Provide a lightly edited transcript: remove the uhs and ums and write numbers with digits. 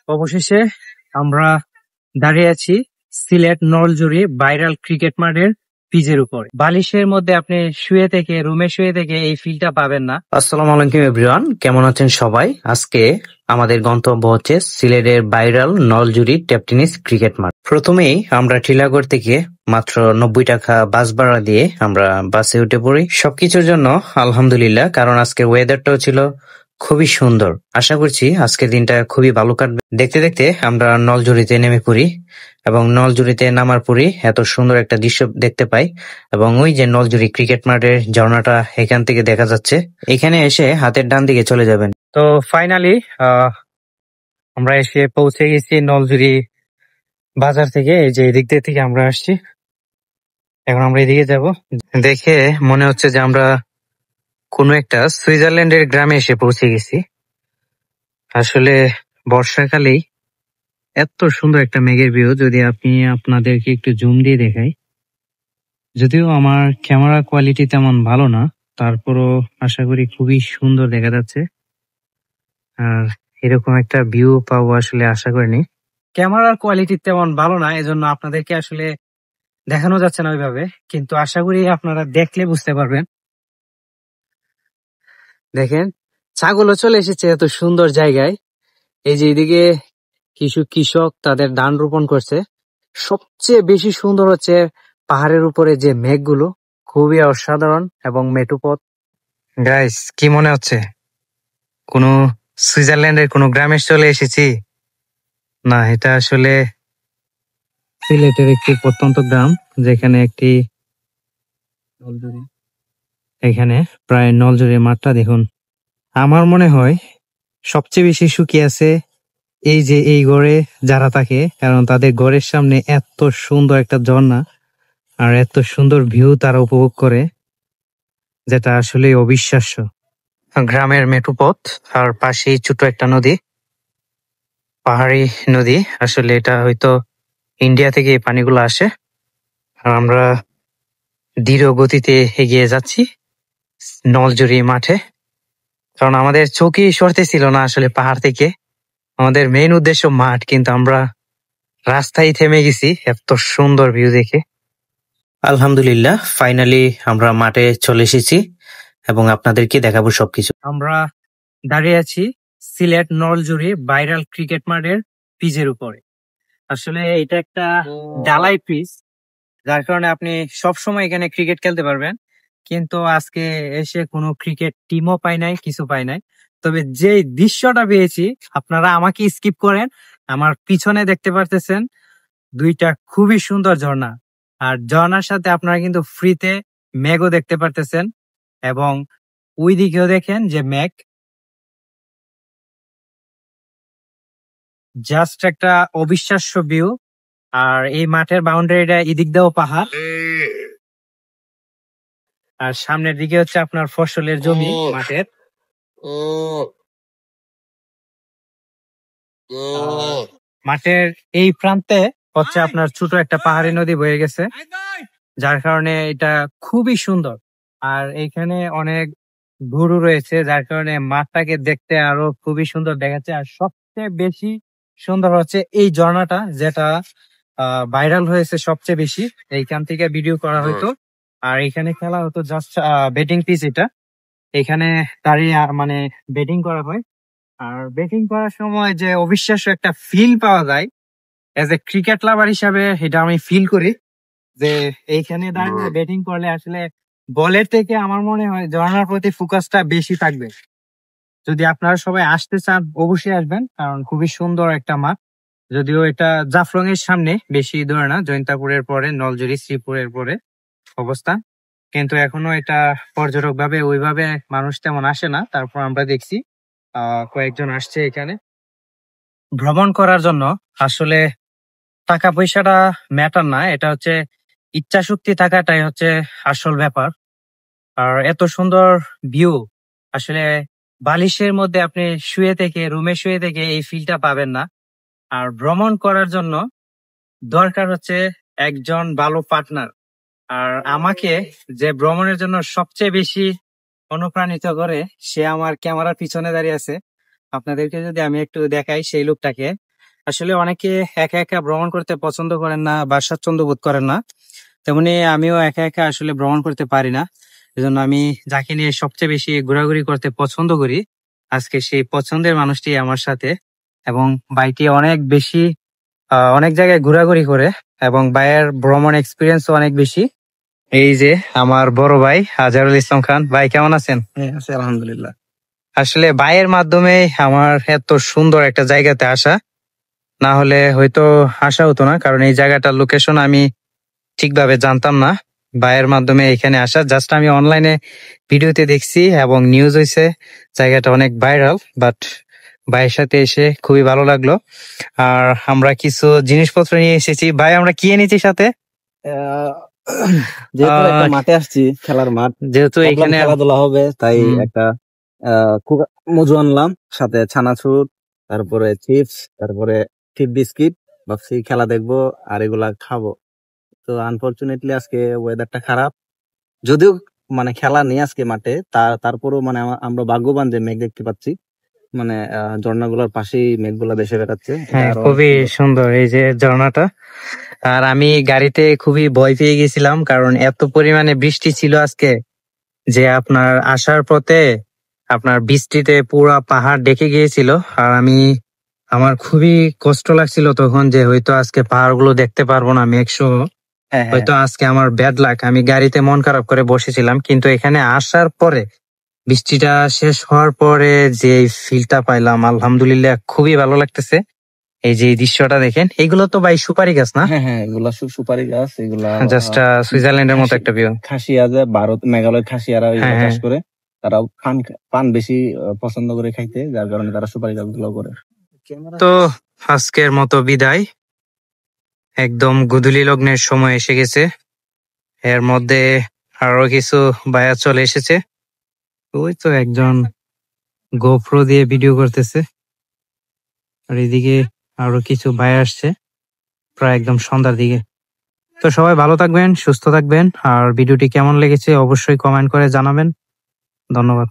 অবশেষে আমরা দাঁড়িয়ে আছি সিলেট নলজুরি ভাইরাল ক্রিকেট মাঠের পিচের উপর। বালিশের মধ্যে আপনি রুমে শুয়ে থেকে এই ফিলটা পাবেন না। আসসালামু আলাইকুম এভরিওয়ান, কেমন আছেন সবাই? আজকে আমাদের গন্তব্য হচ্ছে সিলেটের viral Naljuri tape tennis cricket মাঠ। প্রথমেই আমরা টিলাগড় থেকে মাত্র 90 টাকা বাস ভাড়া দিয়ে আমরা বাসে উঠে পড়ি। সবকিছুর জন্য আলহামদুলিল্লাহ, কারণ আজকের ওয়েদারটাও ছিল খুবই সুন্দর। আশা করছি আজকের দিনটা খুবই ভালো কাটবে। দেখতে দেখতে আমরা নলজুরিতে নেমে পড়ি এবং নলজুরিতে নামার পরই এত সুন্দর একটা দৃশ্য দেখতে পাই এবং ওই যে নলজুরি ক্রিকেট মাঠের ঝর্ণাটা এখান থেকে দেখা যাচ্ছে। এখানে এসে হাতের ডান দিকে চলে যাবেন। তো ফাইনালি আমরা এসে পৌঁছে গেছি নলজুরি বাজার থেকে। এই যে এদিক থেকে আমরা আসছি, এখন আমরা এদিকে যাব। দেখে মনে হচ্ছে যে আমরা কোনো একটা সুইজারল্যান্ডের গ্রামে এসে পৌঁছে গেছি। আসলে বর্ষাকালেই এত সুন্দর একটা মেঘের ভিউ, যদি আপনাদেরকে একটু জুম দিয়ে দেখাই। যদিও আমার ক্যামেরা কোয়ালিটি তেমন ভালো না, তারপরও আশা করি খুবই সুন্দর দেখা যাচ্ছে। আর এরকম একটা ভিউ পাবো আসলে আশা করিনি। ক্যামেরার কোয়ালিটি তেমন ভালো না, এজন্য আপনাদেরকে আসলে দেখানো যাচ্ছে না ওইভাবে, কিন্তু আশা করি আপনারা দেখলে বুঝতে পারবেন। দেখেন, ছাগলও চলে এসেছে এত সুন্দর জায়গায়। এই যে এদিকে কিছু কৃষক তাদের ধান রোপণ করছে। সবচেয়ে বেশি সুন্দর হচ্ছে পাহাড়ের উপরে যে মেঘগুলো, খুবই অসাধারণ এবং মেঠুপথ। গাইস, কি মনে হচ্ছে কোনো সুইজারল্যান্ডের কোনো গ্রামে চলে এসেছি? না, এটা আসলে সিলেটের একটি প্রত্যন্ত গ্রাম, যেখানে এখানে প্রায় নলজুরি মাঠটা দেখুন। আমার মনে হয় সবচেয়ে বেশি শুকিয়ে আছে এই যে এই গড়ে যারা থাকে, কারণ তাদের গড়ের সামনে এত সুন্দর একটা ঝর্ণা আর এত সুন্দর ভিউ তারা উপভোগ করে, যেটা আসলে অবিশ্বাস্য। গ্রামের মেঠোপথ আর পাশেই ছোট একটা নদী, পাহাড়ি নদী। আসলে এটা হয়তো ইন্ডিয়া থেকে এই পানিগুলো আসে। আর আমরা ধীর গতিতে এগিয়ে যাচ্ছি নলজুরি মাঠে, কারণ আমাদের চোখই সরতেছিল না আসলে পাহাড় থেকে। আমাদের মেইন উদ্দেশ্য মাঠ, কিন্তু আমরা রাস্তায় থেমে গেছি এত সুন্দর ভিউ দেখে। আলহামদুলিল্লাহ, ফাইনালি আমরা মাঠে চলে এসেছি এবং আপনাদেরকে দেখাবো সবকিছু। আমরা দাঁড়িয়ে আছি সিলেট নলজুরি ভাইরাল ক্রিকেট মাঠের পিচের উপরে। আসলে এটা একটা ঢালাই পিচ, যার কারণে আপনি সব সময় এখানে ক্রিকেট খেলতে পারবেন। কিন্তু আজকে এসে কোনো ক্রিকেট টিমও পাই নাই, কিছু পাই নাই। তবে যে দৃশ্যটা পেয়েছি, আপনারা আমাকে স্কিপ করেন, আমার পিছনে দেখতে পারতেছেন দুইটা খুবই সুন্দর ঝর্ণা। আর ঝর্ণার সাথে আপনারা কিন্তু ফ্রিতে মেঘও দেখতে পারতেছেন, এবং ওই দিকেও দেখেন যে মেঘ। জাস্ট একটা অবিশ্বাস্য ভিউ। আর এই মাঠের বাউন্ডারিটা এদিক দিয়েও পাহাড়, আর সামনের দিকে হচ্ছে আপনার ফসলের জমি মাঠের। মাঠের এই প্রান্তে হচ্ছে আপনার ছোট একটা পাহাড়ি নদী বয়ে গেছে, যার কারণে এটা খুবই সুন্দর। আর এখানে অনেক গরু রয়েছে, যার কারণে মাঠটাকে দেখতে আরো খুবই সুন্দর দেখাচ্ছে। আর সবচেয়ে বেশি সুন্দর হচ্ছে এই ঝর্ণাটা, যেটা ভাইরাল হয়েছে সবচেয়ে বেশি। এইখান থেকে ভিডিও করা হতো, আর এখানে খেলা হতো জাস্ট ব্যাটিং পিচ। এটা এখানে দাঁড়িয়ে মানে ব্যাটিং করা হয়। আর ব্যাটিং করার সময় যে অবিশ্বাস্য একটা ফিল পাওয়া যায়, এজ এ ক্রিকেট লাভার হিসাবে এটা আমি ফিল করি যে এইখানে দাঁড়িয়ে ব্যাটিং করলে আসলে বলের থেকে আমার মনে হয় ঝর্ণার প্রতি ফোকাসটা বেশি থাকবে। যদি আপনারা সবাই আসতে চান অবশ্যই আসবেন, কারণ খুবই সুন্দর একটা মাঠ। যদিও এটা জাফলং এর সামনে, বেশি দূরে না, জৈন্তাপুরের পরে, নলজুরি শ্রীপুরের পরে অবস্থান। কিন্তু এখনো এটা পর্যটক ভাবে ওইভাবে মানুষ তেমন আসে না। তারপর আমরা দেখছি কয়েকজন আসছে এখানে ভ্রমণ করার জন্য। আসলে টাকা পয়সাটা ম্যাটার না, এটা হচ্ছে ইচ্ছা শক্তি থাকাটাই হচ্ছে আসল ব্যাপার। আর এত সুন্দর ভিউ, আসলে বালিশের মধ্যে আপনি রুমে শুয়ে থেকে এই ফিলটা পাবেন না। আর ভ্রমণ করার জন্য দরকার হচ্ছে একজন ভালো পার্টনার। আর আমাকে যে ভ্রমণের জন্য সবচেয়ে বেশি অনুপ্রাণিত করে, সে আমার ক্যামেরার পিছনে দাঁড়িয়ে আছে। আপনাদেরকে যদি আমি একটু দেখাই সেই লোকটাকে, আসলে অনেকে একা একা ভ্রমণ করতে পছন্দ করেন না বা স্বাচ্ছন্দ্য বোধ করেন না, তেমনি আমিও একা একা আসলে ভ্রমণ করতে পারি না। এজন্য আমি যাকে নিয়ে সবচেয়ে বেশি ঘোরাঘুরি করতে পছন্দ করি, আজকে সেই পছন্দের মানুষটি আমার সাথে। এবং বাইকটি অনেক বেশি অনেক জায়গায় ঘোরাঘুরি করে এবং ভাইয়ের ভ্রমণ এক্সপিরিয়েন্স অনেক বেশি। এই যে আমার বড় ভাই আজহারুল ইসলাম খান। ভাই কেমন আছেন? হ্যাঁ আছি আলহামদুলিল্লাহ। আসলে ভাইয়ের মাধ্যমে আমার এত সুন্দর একটা জায়গাতে আসা, না হলে হয়তো আসা হতো না, কারণ এই জায়গাটার লোকেশন আমি ঠিকভাবে জানতাম না। ভাইয়ের মাধ্যমে এখানে আসা, জাস্ট আমি অনলাইনে ভিডিওতে দেখছি এবং নিউজ হয়েছে, জায়গাটা অনেক ভাইরাল। বাট ভাইয়ের সাথে এসে খুবই ভালো লাগলো। আর আমরা কিছু জিনিসপত্র নিয়ে এসেছি। ভাই আমরা কি এনেছি সাথে? আহ, যেহেতু একটা মাঠে আসছি, খেলার মাঠ, যেহেতু ভাবলাম এখানে খেলাধুলা হবে, তাই একটা খুব মজু আনলাম, সাথে ছানাচুর, তারপরে চিপস, তারপরে টিপ বিস্কিট। ভাবছি খেলা দেখবো আর এগুলা খাবো। তো আনফরচুনেটলি আজকে ওয়েদারটা খারাপ, যদিও মানে খেলা নেই আজকে মাঠে, তারপরেও মানে আমরা ভাগ্যবান যে মেঘ দেখতে পাচ্ছি, মানে ঝর্ণাগুলোর পাশেই মেঘগুলা ভেসে বেড়াচ্ছে। এটা হ্যাঁ, আরো অনেক খুবই সুন্দর। সুন্দর এই যে ঝর্ণাটা। আর আমি গাড়িতে খুবই ভয় পেয়ে গেছিলাম, কারণ এত পরিমাণে বৃষ্টি ছিল আজকে, যে আপনার আসার পথে আপনার বৃষ্টিতে পুরা পাহাড় ডেকে গিয়েছিল। আর আমার খুবই কষ্ট লাগছিল তখন, যে হয়তো আজকে পাহাড়গুলো দেখতে পারবো না মেঘসহ। হ্যাঁ হ্যাঁ হয়তো আজকে আমার ব্যাড লাক, আমি গাড়িতে মন খারাপ করে বসেছিলাম, কিন্তু এখানে আসার পরে বৃষ্টিটা শেষ হওয়ার পরে যে ফিলটা পাইলাম, আলহামদুলিল্লাহ খুবই ভালো লাগতেছে। এই যে এই দৃশ্যটা দেখেন, এগুলো তো ভাই সুপারি গাছ না? হ্যাঁ হ্যাঁ, এগুলা সুপারি গাছ, এগুলা জাস্ট সুইজারল্যান্ডের মতো একটা ভিউ। খাসিয়া, যে ভারত মেঘালয় খাসিয়ারা হ্যাঁ এগুলা হ্যাঁ। চাষ করে, তারা পান পান বেশি পছন্দ করে খাইতে, যার কারণে তারা সুপারি গাছ গুলো করে। তো আজকের মতো বিদায়, একদম গুদুলি লগ্নের সময় এসে গেছে। এর মধ্যে আরো কিছু ভাইয়া চলে এসেছে। ওই তো একজন গোপ্রো দিয়ে ভিডিও করতেছে, আর এদিকে আরো কিছু ভাই আসছে প্রায় একদম সন্ধ্যার দিকে। তো সবাই ভালো থাকবেন, সুস্থ থাকবেন, আর ভিডিওটি কেমন লেগেছে অবশ্যই কমেন্ট করে জানাবেন। ধন্যবাদ।